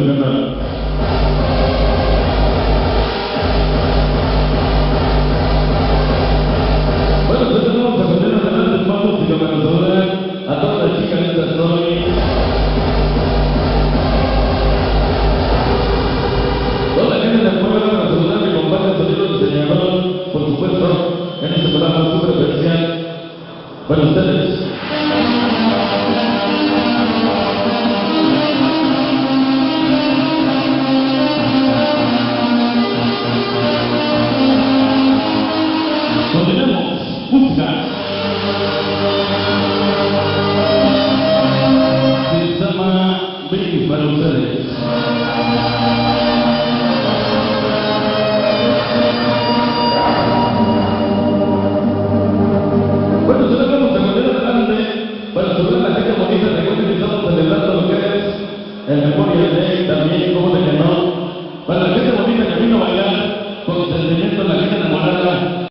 Yucatán. Bueno, entonces vamos a continuar adelante, vamos y para saludar a todas las chicas de esta noche. Toda la gente de afuera para saludar a mi compadre sonido diseñador, por supuesto, en este programa súper especial para ustedes. Continuamos, música. Se llama Baby para ustedes.